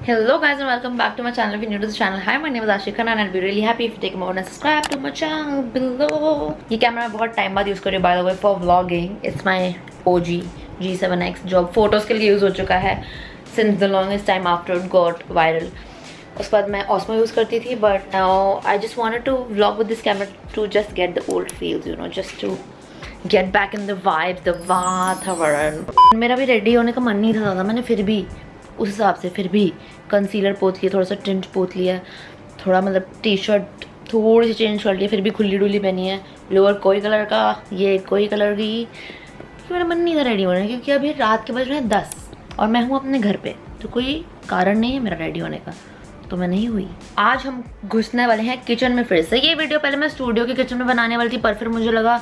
Hello guys and welcome back to my channel. If you're new to the channel, hi, my name is Ashika and I'll be really happy if you take a moment and subscribe to my channel below. ये camera मैं बहुत time बाद use कर रही हूँ by the way for vlogging. It's my OG G7X जो photos के लिए यूज़ हो चुका है since the longest time after it got viral. उसके बाद मैं Osmo यूज़ करती थी but now I just wanted to vlog with this camera to just get the old feels, you know, just to get back in the vibes, the वातावरण. मेरा भी ready होने का मन नहीं था ज़्यादा, मैंने फिर भी उस हिसाब से फिर भी कंसीलर पोत लिया, थोड़ा सा टिंट पोत लिया, थोड़ा मतलब टी शर्ट थोड़ी सी चेंज कर लिया, फिर भी खुली डुली पहनी है, लोअर कोई कलर का, ये कोई कलर की, क्योंकि मेरा मन नहीं था रेडी होने, क्योंकि अभी रात के बज रहे हैं 10 और मैं हूँ अपने घर पे, तो कोई कारण नहीं है मेरा रेडी होने का, तो मैं नहीं हुई। आज हम घुसने वाले हैं किचन में फिर से। ये वीडियो पहले मैं स्टूडियो के किचन में बनाने वाली थी, पर फिर मुझे लगा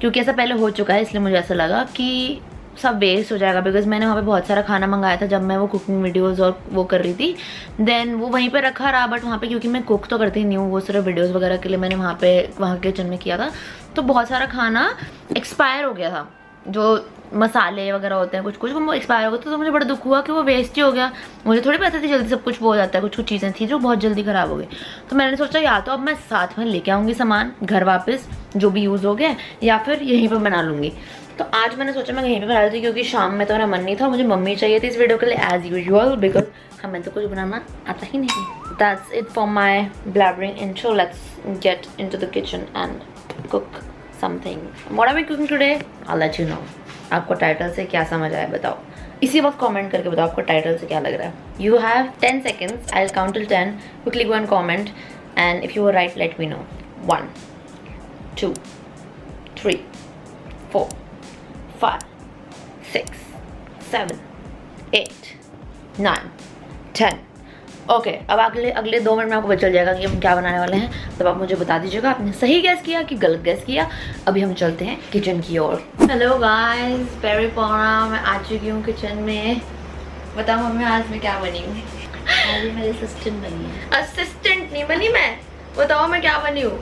क्योंकि ऐसा पहले हो चुका है इसलिए मुझे ऐसा लगा कि सब वेस्ट हो जाएगा, बिकॉज मैंने वहाँ पे बहुत सारा खाना मंगाया था जब मैं वो कुकिंग वीडियोस और वो कर रही थी, देन वो वहीं पे रखा रहा, बट वहाँ पे क्योंकि मैं कुक तो करती नहीं हूँ, वो सिर्फ वीडियोस वगैरह के लिए मैंने वहाँ किचन में किया था, तो बहुत सारा खाना एक्सपायर हो गया था, जो मसाले वगैरह होते हैं कुछ कुछ वो एक्सपायर हो गए, तो मुझे बड़ा दुख हुआ कि वो वेस्ट ही हो गया। मुझे थोड़ी पता थी जल्दी सब कुछ वो हो जाता है, कुछ कुछ चीज़ें थी जो बहुत जल्दी ख़राब हो गई, तो मैंने सोचा या तो अब मैं साथ में लेके आऊँगी सामान घर वापस जो भी यूज़ हो गया, या फिर यहीं पर बना लूँगी। तो आज मैंने सोचा मैं यहीं पे बना रही थी क्योंकि शाम में तो मेरा मन नहीं था, मुझे मम्मी चाहिए थी इस वीडियो के लिए एज यूजुअल, बिकॉज हमें तो कुछ बनाना आता ही नहीं। That's it for my blabbering intro. Let's get into the kitchen and cook something. What are we cooking today? I let you know. आपको टाइटल से क्या समझ आया बताओ, इसी वक्त कमेंट करके बताओ आपको टाइटल से क्या लग रहा है। You have 10 seconds, I will count till 10, quickly go and comment and if you are right let me know. 1 2 3 4 5 6 7 8 9 10। Okay, अब अगले 2 मिनट में आपको पता चल जाएगा कि हम क्या बनाने वाले हैं, तब आप मुझे बता दीजिएगा आपने सही गैस किया कि गलत गैस किया। अभी हम चलते हैं किचन की ओर। हेलो गाइस, पेरी पौना मैं आ चुकी हूँ किचन में। बताओ मम्मी आज मैं क्या बनी हूँ? आज मेरी असिस्टेंट बनी है। असिस्टेंट नहीं बनी मैं, बताओ मैं क्या बनी हूँ?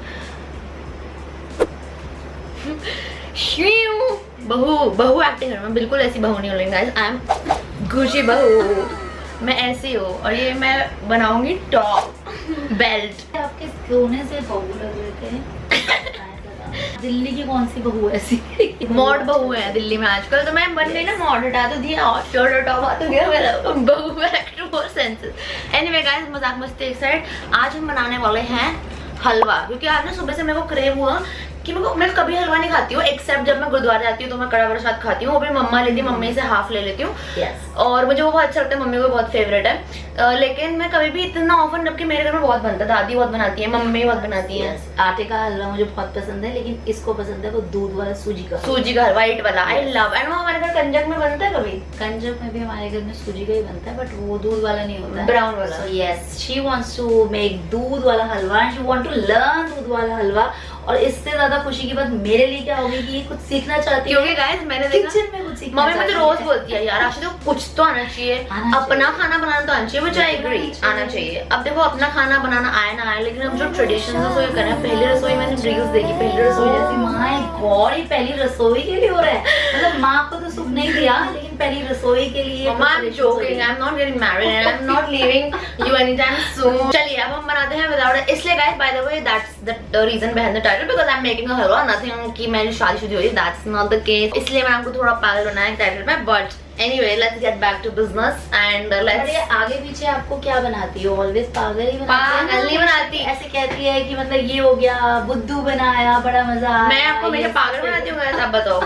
बहू एक्टिंग कर, मैं बिल्कुल ऐसी बहू नहीं हो रही गाइस, आई एम गुची बहू, मैं ऐसी हूँ। और ये मैं बनाऊंगी टॉप बेल्ट। आपके सोने से बहू लग रहे थे। दिल्ली की कौन सी बहू ऐसी? मॉड बहू है दिल्ली में आजकल, तो मैं बन गई ना मॉड, हटा तो दिया और शर्ट हटा हुआ तो गया मेरा बहू back to more senses. Anyway guys, मजाक मस्ती एक साइड, आज हम बनाने वाले हैं हलवा, क्योंकि आज ना सुबह से मेरे को क्रेव हुआ कि मैं कभी हलवा नहीं खाती हूँ, एक्सेप्ट जब मैं गुरुद्वारा जाती हूँ तो मैं कड़ा प्रसाद खाती हूँ, वो भी मम्मा लेती है, मम्मी से हाफ ले लेती हूँ। और मुझे वो बहुत अच्छा लगता है, मम्मी को बहुत फेवरेट है, लेकिन मैं कभी भी इतना ऑफन, जबकि मेरे घर में बहुत बनता है, दादी बहुत बनाती है, मम्मी बहुत बनाती है। आटे का हलवा मुझे बहुत पसंद है, लेकिन इसको पसंद है वो दूध वाला, सूजी का हलवा, व्हाइट वाला, आई लव। एंड वो हमारे घर कंजक में बनता है, कभी कंजक में भी हमारे घर में सूजी का ही बनता है, बट वो दूध वाला नहीं होता है, ब्राउन वाला। Yes, she wants to make दूध वाला halwa, she want to learn दूध वाला हलवा। और इससे ज्यादा खुशी की बात मेरे लिए क्या होगी कि ये कुछ सीखना चाहती है, क्योंकि गाइस मैंने देखा किचन में कुछ सीखना, मम्मी मुझे रोज बोलती है यार आशी तो कुछ तो आना चाहिए, अपना खाना बनाना तो आना चाहिए, मुझे एग्री आना चाहिए। अब देखो अपना खाना बनाना आए ना आए, लेकिन हम जो ट्रेडिशन रसोई करें, पहली रसोई मैंने रील्स देखी, पहली रसोई जैसी, माय गॉड, ये पहली रसोई के लिए हो रहा है, मतलब माँ को तो सुख नहीं दिया, लेकिन पहली रसोई के लिए। Mama, I'm joking. I'm not getting married and I'm not leaving you anytime soon. चलिए अब हम बनाते हैं without it. इसलिए guys, by the way, that's the reason behind the title, because I'm making a halwa. Nothing कि मेरी शादी हो रही, that's not the case. इसलिए मैंने आपको थोड़ा पागल बनाया टाइटल में, but anyway, let's get back to business and let's. आगे पीछे आपको क्या बनाती हो? ऑलवेज पागल ही पागल नहीं बनाती, ऐसे कहती है कि मतलब ये हो गया, बुद्धू बनाया, बड़ा मजा आया। मैं आपको मेरे पागल बनाती हूँ, आप बताओ।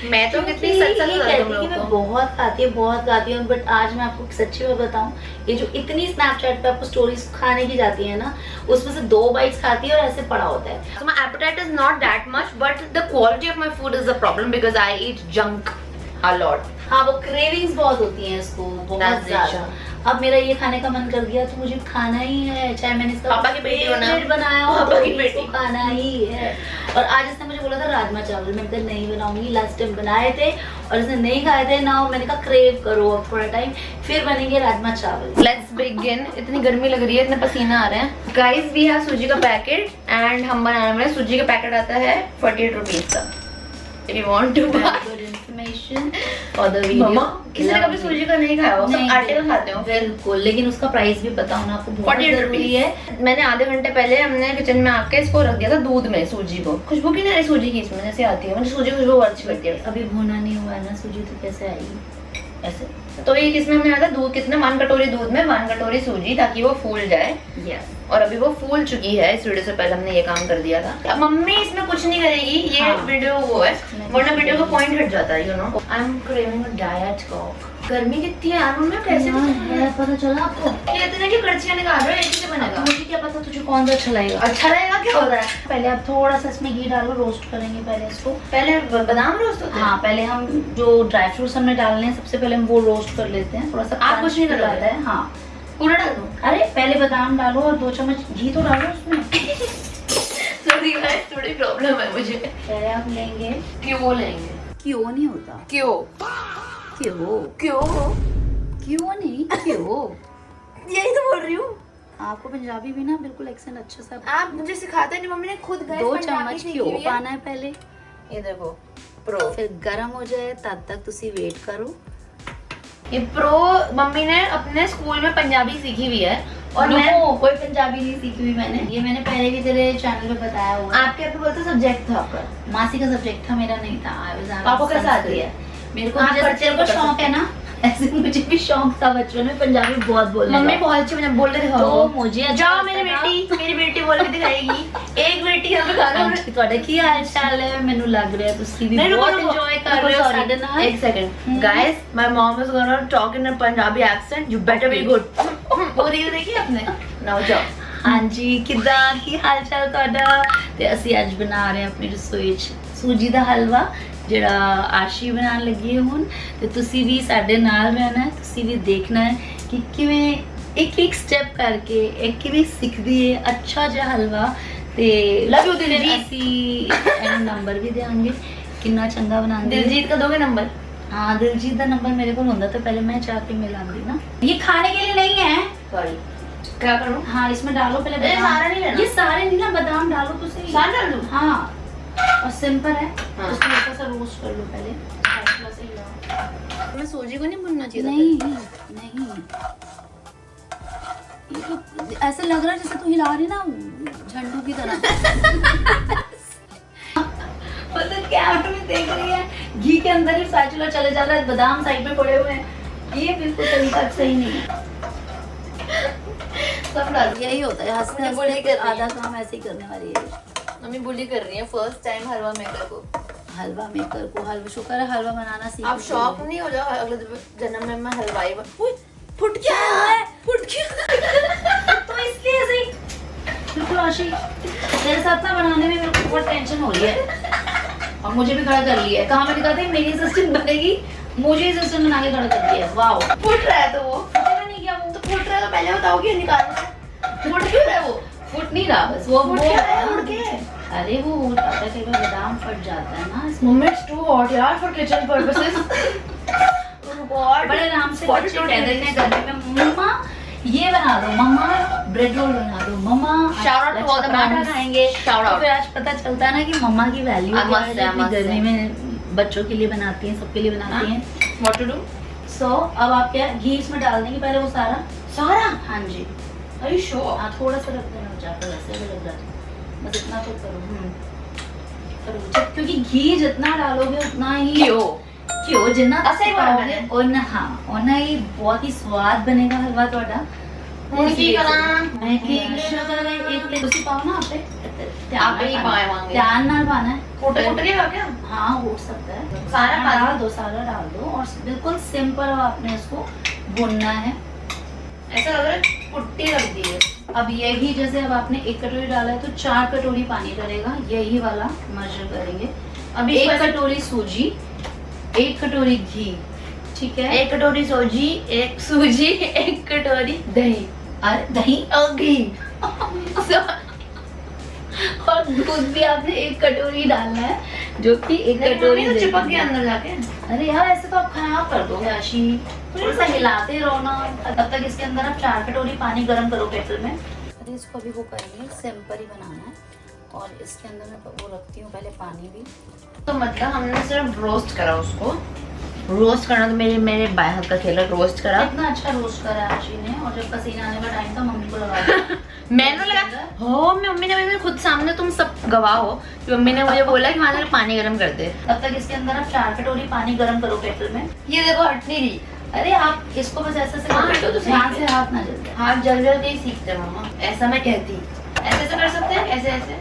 मैं तो कितनी सच मैं बहुत गाती हूँ, बट आज मैं आपको सच्ची बात बताऊँ, ये जो इतनी स्नैपचैट पे आपको स्टोरीज खाने की जाती है ना, उसमें से 2 बाइट्स खाती है और ऐसे पड़ा होता है। So my appetite is not that much, but the quality of my food is the problem because I eat junk a lot. हाँ, वो क्रेविंग्स बहुत होती हैं इसको, बहुत ज्यादा। अब मेरा ये खाने का मन कर गया तो मुझे खाना ही है, चाहे मैंने इसका पापा की बेटी बनाया हो तो इसको खाना ही है। और आज इसने मुझे बोला था राजमा चावल, मैंने कहा नहीं बनाऊंगी, लास्ट टाइम बनाए थे और इसने नहीं खाए थे ना, मैंने कहा क्रेव करो अब थोड़ा टाइम, फिर बनेंगे राजमा चावल। Let's begin. इतनी गर्मी लग रही है, इतने पसीना आ रहे हैं। गाइस वी हैव सूजी का पैकेट एंड हम बनाने वाले, सूजी का पैकेट आता है 48 रुपीज का, If you want to buy. Good information for the video. मम्मा किसी ने कभी सूजी का नहीं खाया हो, सब आटे का खाते हो। बिल्कुल, लेकिन उसका प्राइस भी पता होना आपको बहुत 48 जरूरी है। मैंने आधे घंटे पहले हमने किचन में आके इसको रख दिया था दूध में, सूजी को। खुशबू की नहीं सूजी की इसमें जैसे आती है, मुझे सूजी खुशबू बहुत अच्छी लगती है। अभी भुना नहीं हुआ है ना सूजी, तो कैसे आएगी ऐसे? तो ये किसमें हमने आया था दूध, कितने 1 कटोरी दूध में 1 कटोरी सूजी, ताकि वो फूल जाए। यस। और अभी वो फूल चुकी है, इस वीडियो से पहले हमने ये काम कर दिया था। अब मम्मी इसमें कुछ नहीं करेगी, ये हाँ। वीडियो वो है, वरना वीडियो का पॉइंट हट जाता है, you know. I am craving a diet Coke. गर्मी कितनी है यार मम्मी, कैसे है पता चला आपको? ये इतने की कड़छियां निकाल रहे हो, एक से बनेगा। मुझे क्या पता तुझे कौन सा अच्छा लगेगा। अच्छा रहेगा क्या होता है? पहले आप थोड़ा सा इसमें घी डालो, रोस्ट करेंगे पहले इसको। पहले बादाम रोस्ट होते हैं? हाँ, पहले हम जो ड्राई फ्रूट्स हमने डालने हैं सबसे पहले हम वो रोस्ट कर लेते हैं। थोड़ा सा आप कुछ नहीं करोगे? आता है। हाँ, पूरा डाल दूं? अरे पहले बादाम डालो और 2 चम्मच घी तो डालो उसमें। सॉरी गाइस, थोड़ी प्रॉब्लम है मुझे। पहले आप लेंगे, क्यों लेंगे? क्यों नहीं होता, क्यों क्यों क्यों क्यों नहीं, क्यों। यही तो बोल रही हूँ। आपको पंजाबी भी ना बिल्कुल एक्सेंट अच्छा सा। आप मुझे सिखाते नहीं, मम्मी ने खुद गए 2 चम्मच घी पाना है पहले। ये देखो प्रो, फिर गरम हो जाए तब तक तुसी वेट करो। ये प्रो मम्मी ने अपने स्कूल में पंजाबी सीखी हुई है, और मैं कोई पंजाबी नहीं सीखी हुई मैंने, ये मैंने पहले भी तेरे चैनल पे बताया हुआ है। आपके यहाँ पे बोलते सब्जेक्ट था आपका? मासी का सब्जेक्ट था, मेरा नहीं था। आपको कैसा आती है? मेरे को आप जैसे बच्चे तेरे को को शौक है ना, ऐसे मुझे भी शौक था बचपन में पंजाबी बहुत बोलने मम्मी का। बहुत अच्छी मुझे बोल के दिखाओ। तो मुझे अच्छा जाओ लगता मेरी था। मेरी बेटी बोल के दिखाएगी। एक बेटी यहाँ पे खाना ਹਾਂਜੀ, ਤੁਹਾਡਾ ਕੀ ਹਾਲ ਚਾਲ ਹੈ? ਮੈਨੂੰ ਲੱਗ ਰਿਹਾ ਤੁਸੀਂ ਵੀ ਬਹੁਤ ਇੰਜੋय ਕਰ ਰਹੇ ਹੋ ਸਾਡੇ ਨਾਲ। एक second guys, my mom is gonna talk in a Punjabi accent, you better be good. वो रील देखी आपने? नाउ जाओ। ਹਾਂਜੀ, ਕਿੱਦਾਂ, ਕੀ ਹਾਲ ਚਾਲ ਤੁਹਾਡਾ? ਤੇ ਅਸੀਂ ਅੱਜ ਬਣਾ ਰਹੇ ਹਾਂ ਆਪਣੀ ਰਸੋਈ 'ਚ ਸੂਜੀ ਦਾ ਹਲਵਾ, ਜਿਹੜਾ ਆਸ਼ੀ ਬਣਾਉਣ ਲੱਗੀ ਹੈ ਹੁਣ। ਤੇ ਤੁਸੀਂ ਵੀ ਸਾਡੇ ਨਾਲ ਰਹਿਣਾ ਹੈ, ਤੁਸੀਂ ਵੀ ਦੇਖਣਾ ਹੈ ਕਿ ਕਿਵੇਂ ਇੱਕ ਸਟੈਪ ਕਰਕੇ ਇੱਕ ਕਿਵੇਂ ਸਿੱਖਦੀ ਹੈ ਅੱਛਾ ਜਿਹਾ ਹਲਵਾ। ਤੇ Love you, ਦਿਲਜੀਤ। ਅਸੀਂ ਇਹਨੂੰ ਨੰਬਰ ਵੀ ਦੇਵਾਂਗੇ ਕਿੰਨਾ ਚੰਗਾ ਬਣਾਉਂਦੀ ਹੈ। दिलजीत का दोगे नंबर? हाँ, दिलजीत का नंबर मेरे को होता तो पहले मैं जाके मिलाऊंगी ना। ये खाने के लिए नहीं है। सॉरी, क्या करूं? हाँ, इसमें डालो पहले ये बादाम। सारा नहीं लेना? ये सारे नहीं ना, बादाम डालो तो सही। सारा डाल दूं? हाँ, और सिंपल है। हाँ। उसको हल्का सा रोस्ट कर लो पहले। थोड़ा सा हिलाओ। मैं सूजी को नहीं भूनना चाहिए? नहीं नहीं, ये तो ऐसा लग रहा है जैसे तू हिला रही ना झंडू की तरह। मतलब कैमरे में देख रही है, घी के अंदर ही स्पैचुला चले जा रहा है, बादाम साइड में पड़े हुए हैं। ये बिल्कुल तरीका सही नहीं है। सब डाल। यही होता है, हंसते मम्मी बोली हंसते कर रही आधा काम ऐसे ही करने वाली है। मम्मी बुली कर रही है फर्स्ट टाइम हलवा मेकर को। हलवा मेकर को हलवा, शुक्र है हलवा बनाना सीख आप गई शौक है। नहीं हो जाओ अगले जन्म में मैं हलवाई उई, फुट क्या है? फुट क्या? तो इसलिए ऐसे ही बिल्कुल आशी, तेरे साथ ना बनाने में मेरे को बहुत टेंशन हो रही है और मुझे भी खड़ा कर लिया है। कहाँ मैंने कहा था मेरी असिस्टेंट बनेगी, मुझे असिस्टेंट बना के खड़ा कर दिया है। वाओ, फुट रहा है तो वो पता नहीं क्या वो तो फुट रहा है, तो पहले बताओगे निकालना है। फुट क्यों रहा है वो? फुट नहीं रहा, बस वो फुट वो क्या है? है उड़ के? अरे वो हो जाता है, कई बार बादाम फट जाता है ना इसमें। मम्मी इट्स टू हॉट यार फॉर किचन पर्पसेस। बड़े आराम से बच्चे कह देते हैं गर्मी में, मम्मा ये बना दो, मम्मा ब्रेड रोल बना दो, मम्मा Shout out to all the paratha moms. खाएंगे। Shout out. तो फिर आज पता चलता है ना कि मम्मा की वैल्यू I क्या must है, say, I जो अपनी must गर्मी say. में बच्चों के लिए बनाती हैं, सबके लिए बनाती हैं। What to do? सो अब आप क्या घी इसमें डाल देंगे पहले वो सारा। सारा? हाँ जी, आर यू श्योर? हाँ थोड़ा सा रख देना, जाकर वैसे भी लग रहा है, बस इतना तो करो। करो, क्योंकि घी जितना डालोगे उतना ही क्यों जितना असली बात है। और ना, हाँ, और ना ही बहुत ही स्वाद बनेगा हलवा ਤੁਹਾਡਾ। ਹੁਣ ਕੀ ਕਰਾਂ? मैं की शुगर एक ते ਤੁਸੀਂ ਪਾਓ ਨਾ आपे आपे ही पाएंगे। ध्यान ਨਾਲ पाना है। फुट गया क्या? हाँ, हो सकता है। सारा डाल दो, सारा डाल दो और बिल्कुल सिंपल आपने इसको भूनना है। ऐसा लग रहा है पुट्टी रख दी है। अब यही जैसे अब आपने 1 कटोरी डाला है तो 4 कटोरी पानी करेगा, यही वाला मर्जर करेंगे। अब 1 कटोरी सूजी, 1 कटोरी घी, ठीक है। 1 कटोरी सूजी, 1 सूजी, 1 कटोरी दही। और दही और घी। और दूध भी आपने 1 कटोरी डालना है, जो कि 1 कटोरी तो दही चिपक है। गया अंदर जाके। अरे यार ऐसे तो आप खराब कर दोगे आशी, थोड़ा सा हिलाते रहो ना। तब तक इसके अंदर आप 4 कटोरी पानी गर्म करो केटल में। अरे इसको अभी वो करेंगे, सिंपल ही बनाना है और इसके अंदर मैं वो रखती हूँ पहले पानी भी। तो मतलब हमने सिर्फ रोस्ट करा उसको। रोस्ट करना तो मेरे बाएं हाथ का खेल है, रोस्ट करा। इतना अच्छा रोस्ट करा आशी ने, और जब पसीना आने का टाइम था मम्मी को लगा दिया। मैंने लगा हो, मम्मी ने मेरे खुद सामने, तुम सब गवाह हो कि मम्मी ने मुझे बोला कि वहाँ पानी गर्म कर दे। तब तक इसके अंदर आप 4 कटोरी पानी गर्म करो केटल में। ये देखो हट नहीं रही। अरे आप इसको बस ऐसे से हाँ, कर दो, ध्यान से हाथ ना जल जाए। हाथ जल जल के ही सीखते हैं मम्मा, ऐसा मैं कहती। ऐसे ऐसे कर सकते हैं, ऐसे ऐसे।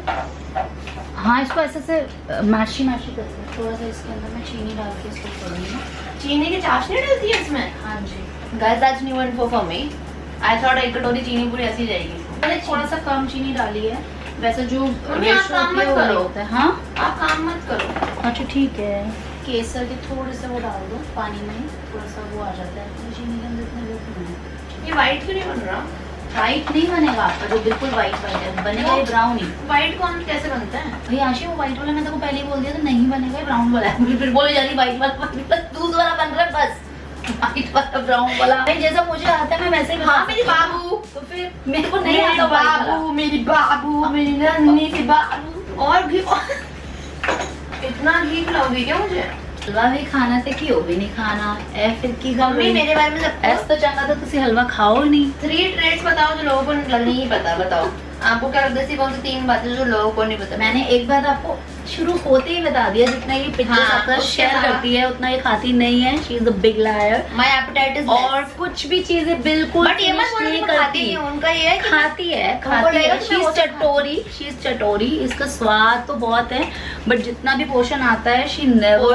हाँ इसको ऐसे से मैशी करते हैं। थोड़ा सा इसके अंदर मैं चीनी डाल के इसको करूँगी। चीनी की चाशनी डलती है इसमें? हाँ जी guys that's new info for me. I thought एक कटोरी चीनी पूरी ऐसी जाएगी। मैंने थोड़ा सा कम चीनी डाली है, वैसे जो मम्मी आप काम मत करो। होता है। हाँ आप काम मत करो। अच्छा ठीक है। केसर के थोड़े से वो डाल दो पानी में, थोड़ा सा वो आ जाता है। तो चीनी के अंदर इतना वो क्यों है? ये व्हाइट क्यों नहीं बन रहा? वाइट नहीं बनेगा आपका, जो बिल्कुल वाइट है बनेगा, ये ब्राउन ही। व्हाइट कौन कैसे बनता है? भाई आशी वो वाइट वाला मैं तेको पहले ही बोल दिया था, नहीं बनेगा, ये ब्राउन वाला है। फिर बोले जा रही वाइट वाला, बस दूध वाला बन रहा है, बस वाइट वाला ब्राउन वाला। भाई जैसा मुझे आता है मैं वैसे ही बना। हाँ मेरी बाबू। तो फिर मेरे को नहीं आता बाबू, मेरी बाबू, मेरी नन्ही सी बाबू। और भी इतना घी खिलाओगी क्या मुझे? हलवा भी खाना ते की भी नहीं खाना ए फिर की मम्मी मेरे बारे में सब ऐसा तो चंगा तो तुसी हलवा खाओ नहीं। 3 ट्रेड्स बताओ जो लोगों को नहीं पता। बताओ आपको क्या लगता है ऐसी कौन सी 3 बातें जो लोगों को नहीं पता? मैंने एक बात आपको शुरू होते ही बता दिया, जितना ये पिक्चर हाँ, आपका उसके शेयर बाद- करती है उतना ये खाती नहीं है। She is a big liar. My appetite is और कुछ भी चीजें बिल्कुल बट ये मत बोलो नहीं कि मैं खाती नहीं हूं। उनका ये है कि खाती है लगेगा कि मैं शी वो इज सब चटोरी, शी इज चटोरी। इसका स्वाद तो बहुत है बट जितना भी पोषण आता है शी नेवर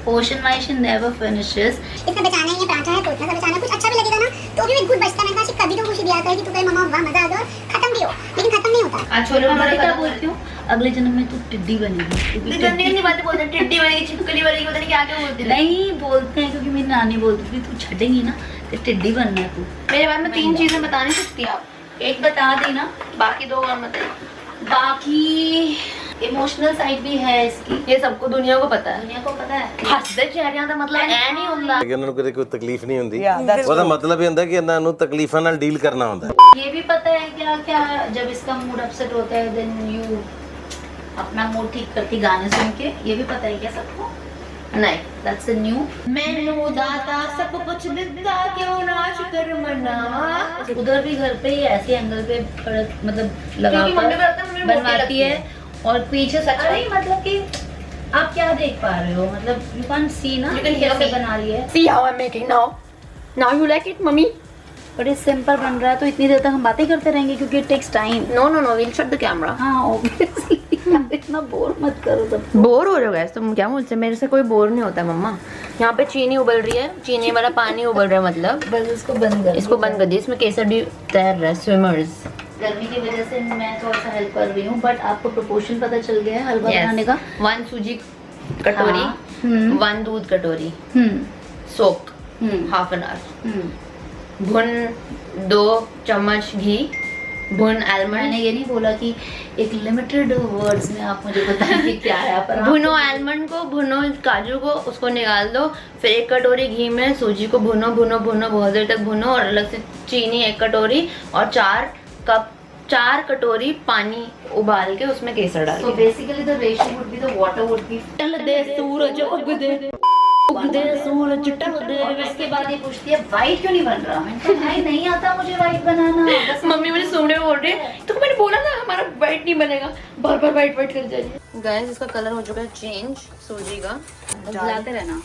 पोषण वाइज शी नेवर फिनिशेस। इतना बचाना है, ये पराठा है तो इतना सा बचाना है, कुछ अच्छा भी लगेगा ना तो भी गुड बचता है। मैंने कहा कभी तो खुशी दिया करे कि तू कहे मम्मा वाह मजा आ गया, खत्म भी हो, लेकिन खत्म नहीं होता। आज छोले मैं भटूरे क्या खत्म बोलती हूँ, अगले जन्म में तू टिड्डी बनेगी। क्योंकि गंदी गंदी बातें बोलते हैं। टिड्डी बनेगी, छिपकली बनेगी, पता नहीं क्या क्या बोलते हैं। नहीं बोलते हैं क्योंकि मेरी नानी बोलती थी तू छटेगी ना तो टिड्डी बनना है तू। मेरे बारे में 3 चीजें बता नहीं सकती आप? एक बता दी ना, बाकी 2 और बताइए। बाकी इमोशनल साइड भी है इसकी, ये सबको दुनिया को पता है। दुनिया को पता है। ਹੱਸਦੇ ਚਿਹਰਿਆਂ ਦਾ ਮਤਲਬ ਐ ਨਹੀਂ ਹੁੰਦਾ। ਕਿ ਉਹਨਾਂ ਨੂੰ ਕਦੇ ਕੋਈ ਤਕਲੀਫ ਨਹੀਂ ਹੁੰਦੀ ਉਹਦਾ ਮਤਲਬ ਇਹ ਹੁੰਦਾ ਕਿ ਇਹਨਾਂ ਨੂੰ ਤਕਲੀਫਾਂ ਨਾਲ ਡੀਲ ਕਰਨਾ ਹੁੰਦਾ ये भी पता है क्या क्या जब इसका मूड अपसेट होता है देन यू अपना मूड ठीक करती गाने सुन के, ये भी पता है क्या सबको? नहीं दैट्स अ न्यू। ਮੈਨੂੰ ਦਾਤਾ ਸਭ ਕੁਝ ਦਿੱਤਾ ਕਿਉਂ ਨਾ ਸ਼ੁਕਰ ਮਨਾਵਾ। उधर भी घर पे ही ऐसे एंगल पे मतलब लगा क्योंकि मम्मी बताते हैं, मम्मी मोटी बनवाती लगती है और पीछे सच अरे में मतलब कि आप क्या देख पा रहे हो, मतलब यू कैन सी ना You can hear कैसे me. बना रही है। See how I'm making now. Now you like it, mummy? But ये सिंपल बन रहा है तो इतनी देर तक हम बातें करते रहेंगे क्योंकि it takes time. No, no, no. We'll shut the camera. हाँ ऑब्वियसली इतना बोर मत करो सब। बोर हो रहे हो गैस? तुम क्या बोलते हैं? मेरे से कोई बोर नहीं होता मम्मा। यहाँ पे चीनी उबल रही है, चीनी वाला पानी उबल रहा है, मतलब बस इसको बंद कर इसको बंद कर दिया। इसमें केसर भी तैर रहा है, स्विमर्स। गर्मी की वजह से मैं थोड़ा सा हेल्प कर रही हूँ बट आपको प्रोपोर्शन पता चल गया है हलवा बनाने का। 1 सूजी कटोरी, हाँ। 1 दूध कटोरी, हम्म सोक हम्म हाफ एन आवर, हम्म। भुन 2 चम्मच घी, भुन आलमंड। मैंने ये नहीं बोला कि एक लिमिटेड वर्ड्स में आप मुझे बताएं कि क्या है पर भुनो आलमंड को, भुनो काजू को, उसको निकाल दो। फिर 1 कटोरी घी में सूजी को भुनो भुनो भुनो बहुत देर तक भुनो, और अलग से चीनी 1 कटोरी और 4 कटोरी पानी उबाल के उसमें केसर डाल So basically the ratio would be the water would be सूरज उगदे सूरज टलदे। इसके बाद ये पूछती है वाइट क्यों नहीं बन रहा। मैंने कहा भाई नहीं आता मुझे वाइट बनाना बस। मम्मी मुझे सुनने में बोल रही है तो मैंने बोला ना हमारा वाइट नहीं बनेगा, बार बार वाइट वाइट कर जा रही है। गाइस इसका कलर हो चुका है चेंज सूजी का। हिलाते रहना।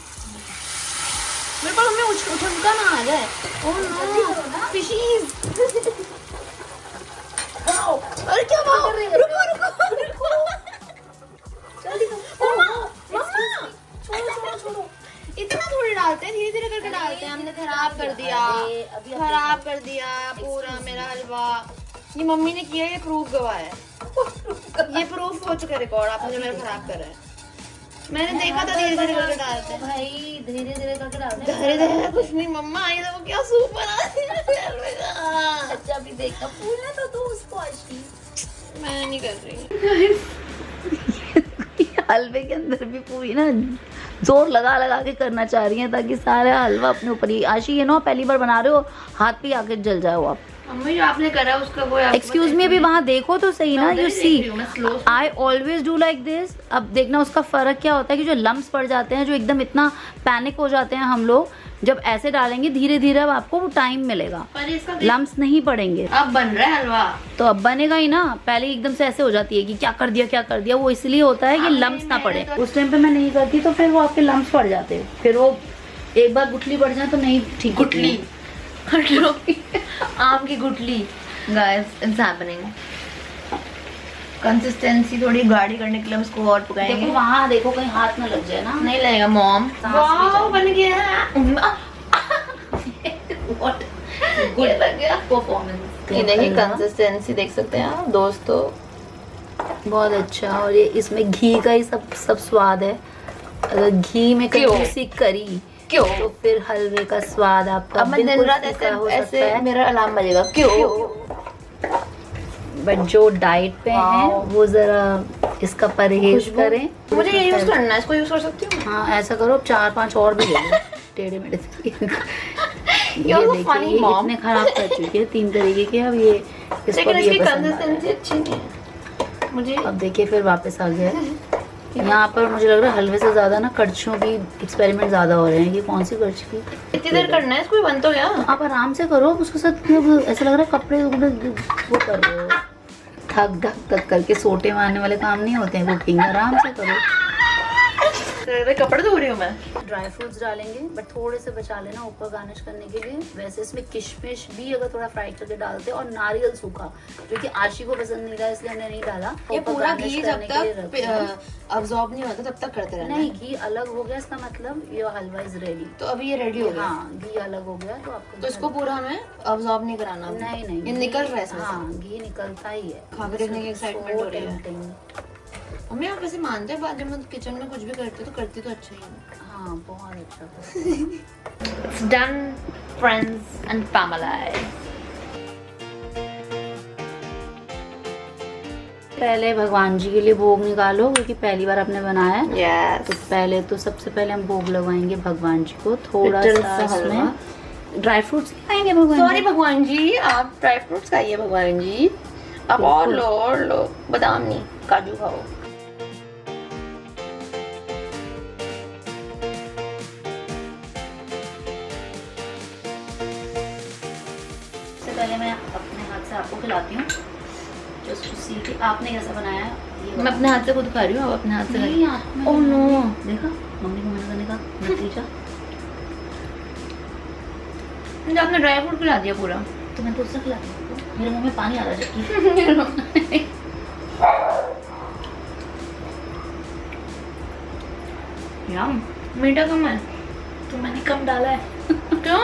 मेरे पास मम्मी उछलका ना आ जाए। Oh no fishes. वाओ अरे क्या वाओ, रुको रुको रुको जल्दी मम्मा मम्मा छोड़ो इतना थोड़ी डालते हैं, धीरे धीरे करके डालते हैं। हमने खराब कर दिया पूरा मेरा हलवा। ये मम्मी ने किया, ये प्रूफ गवाह है, ये प्रूफ हो चुका रिकॉर्ड। आपने जो मेरा खराब करा है मैंने देखा था। धीरे धीरे करके डालते हैं भाई धीरे धीरे करके डालते हैं। धीरे धीरे कुछ नहीं मम्मा, ये देखो क्या सूप बना दिया। अच्छा भी देखा फूलने तो तू उसको आशी। मैं नहीं कर रही। हलवे के अंदर भी पूरी ना जोर लगा लगा के करना चाह रही है ताकि सारा हलवा अपने ऊपर ही। आशी ये ना पहली बार बना रहे हो, हाथ पे आके जल जाओ आप। मम्मी जो आपने करा उसका वो एक्सक्यूज मी, अभी वहाँ देखो तो सही ना, you see slow I always do like this. अब देखना उसका फर्क क्या होता है कि जो लम्स पड़ जाते हैं, जो एकदम इतना पैनिक हो जाते हैं हम लोग, जब ऐसे डालेंगे धीरे धीरे अब आपको वो टाइम मिलेगा, पर इसका लम्स नहीं पड़ेंगे। अब बन रहा है हलवा। तो अब बनेगा ही ना, पहले एकदम से ऐसे हो जाती है कि क्या कर दिया, वो इसलिए होता है कि लम्स ना पड़े। उस टाइम पे मैं नहीं करती तो फिर वो आपके लम्स पड़ जाते, फिर वो एक बार गुठली पड़ जाए तो नहीं ठीक। गुठली आम की गुठली। Guys it's happening. कंसिस्टेंसी थोड़ी गाढ़ी करने के लिए हम इसको और पकाएंगे। देखो वहाँ देखो कहीं हाथ ना लग जाए ना। नहीं लगेगा मॉम। वाओ बन गया। व्हाट गुड लग गया परफॉर्मेंस। ये देखिए कंसिस्टेंसी देख सकते हैं आप दोस्तों, बहुत अच्छा। और ये इसमें घी का ही सब स्वाद है। अगर घी में कहीं सी करी क्यों तो फिर हलवे का स्वाद आपका अब मैं दिन बिल्कुल रात फीका हो सकता ऐसे है। मेरा अलार्म बजेगा क्यों। बट जो डाइट पे हैं वो जरा इसका परहेज करें। मुझे ये यूज करना है, इसको यूज कर सकती हूँ। हाँ ऐसा करो, 4-5 और भी ले लो टेढ़े मेढ़े से। ये so देखिए funny, ये mom. इतने खराब कर चुके हैं 3 तरीके के। अब ये इसको लेकिन भी इसकी ये पसंद आ रहा कंसिस्टेंसी अच्छी नहीं है मुझे। है। अब देखिए फिर वापस आ गया। यहाँ पर मुझे लग रहा है हलवे से ज्यादा ना कड़छियों की एक्सपेरिमेंट ज्यादा हो रहे हैं। ये कौन सी कड़छी की? इतनी देर करना है इसको, बन तो गया। आप आराम से करो, उसके साथ ऐसा लग रहा है कपड़े वो कर रहे हो। थक ढक करके सोटे मारने वाले काम नहीं होते हैं कुकिंग। आराम से करो। कपड़े धो रही हूँ मैं। ड्राई फ्रूट्स डालेंगे बट थोड़े से बचा लेना ऊपर गार्निश करने के लिए। वैसे इसमें किशमिश भी अगर थोड़ा फ्राई करके डालते और नारियल सूखा, जो कि आशी को पसंद नहीं था इसलिए हमने नहीं डाला। ये ऊपर पूरा garnish घी जब करने के लिए रखते हैं। तक अब्सॉर्ब नहीं होता तब तक करते रहना नहीं, घी अलग हो गया इसका मतलब ये हलवा इज रेडी। तो अभी ये रेडी हो गया। हाँ घी अलग हो गया तो आपको तो इसको पूरा हमें अब्सॉर्ब नहीं कराना। नहीं ये निकल रहा है इसमें से। हाँ घी निकलता ही है। खा के देखने की एक्साइटमेंट हो रही है। tempting। मम्मी आप वैसे मानते हैं बाद जब मैं किचन में कुछ भी करती तो करती तो अच्छा ही है। हाँ बहुत अच्छा। It's done, friends and family. पहले भगवान जी के लिए भोग निकालो क्योंकि पहली बार आपने बनाया है। Yes. तो पहले तो सबसे पहले हम भोग लगवाएंगे भगवान जी को। थोड़ा Little सा सा हलवा। इसमें ड्राई फ्रूट्स खाएंगे भगवान सॉरी जी। भगवान जी, आप ड्राई फ्रूट्स खाइए भगवान जी। आप और लो बादाम नहीं, काजू खाओ। सबसे पहले मैं अपने हाथ से आपको खिलाती हूँ, जस्ट टू सी कि आपने कैसा बनाया है। मैं अपने हाथ से खुद खा रही हूँ, आप अपने हाथ से नहीं, खाइए। हाथ में ओह नो, देखा मम्मी को मना करने का नतीजा। मुझे आपने ड्राई फ्रूट खिला दिया पूरा। तो मैं तो उससे खिलाती हूँ, मेरे मुंह में पानी आ रहा है। याम मीठा कम है। तो मैंने कम डाला है। क्यों?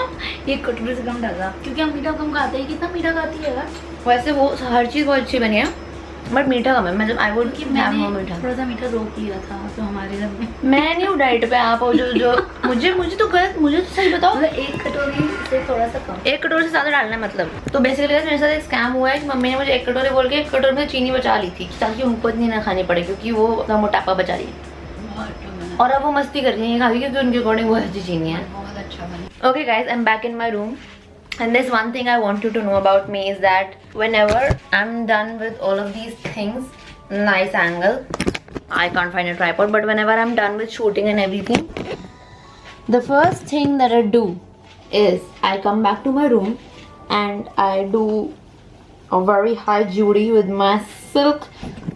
ये कटोरे से कम डाला क्योंकि हम मीठा कम खाते हैं। कितना मीठा खाती है यार? वैसे वो हर चीज़ बहुत अच्छी बनी है बट मीठा कम है। मैं जब आई वुड कि हैव मोर मैंने मीठा। थोड़ा सा मीठा रोक लिया था तो हमारे घर में मैं नहीं हूँ डाइट पे, आप हो जो मुझे तो गलत, मुझे तो सही बताओ। मतलब एक कटोरी से थोड़ा सा कम। 1 कटोरे से ज़्यादा डालना है मतलब। तो बेसिकली मेरे साथ एक स्कैम हुआ है कि मम्मी ने मुझे 1 कटोरे बोल के 1 कटोरे में चीनी बचा ली थी ताकि उनको इतनी ना खानी पड़े क्योंकि वो अपना मोटापा बचा रही है। और अब वो मस्ती कर रही है खा के क्योंकि उनके अकॉर्डिंग वो अच्छी चीनी है। बहुत अच्छा बना। Okay guys, I'm back in my room and there's one thing I want you to know about me is that whenever I'm done with all of these things, nice angle, I can't find a tripod, but whenever I'm done with shooting and everything, the first thing that I do is I come back to my room and I do a very high jury with my silk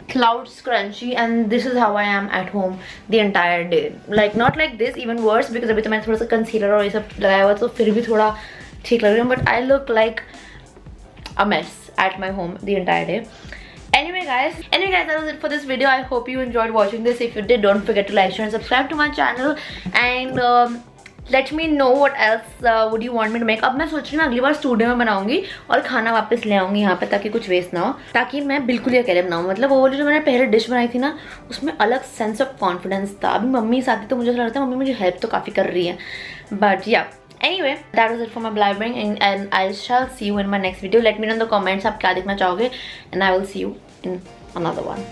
cloud scrunchie and this is how I am at home the entire day. Like not like this, even worse because अभी तो मैंने थोड़ा सा concealer और ये सब लगाया हुआ तो फिर भी थोड़ा ठीक लग रही हूँ but I look like a mess at my home the entire day. Anyway guys, that was it for this video. I hope you enjoyed watching this. If you did, don't forget to like, share and subscribe to my channel and let me know what else would you want me to make. अब मैं सोच रही हूँ अगली बार studio में बनाऊंगी और खाना वापस ले आऊंगी यहाँ पे ताकि कुछ वेस्ट ना हो, ताकि मैं बिल्कुल ही अकेले बनाऊँ। मतलब वो वाली जो मैंने पहले डिश बनाई थी ना उसमें अलग सेंस ऑफ कॉन्फिडेंस था। अभी मम्मी साथ ही तो मुझे लगता है मम्मी मुझे हेल्प तो काफ़ी कर रही है बट या anyway that was it for my blabbering and I shall see you in my next video. Let me know in the comments आप क्या देखना चाहोगे and I will see you in another one.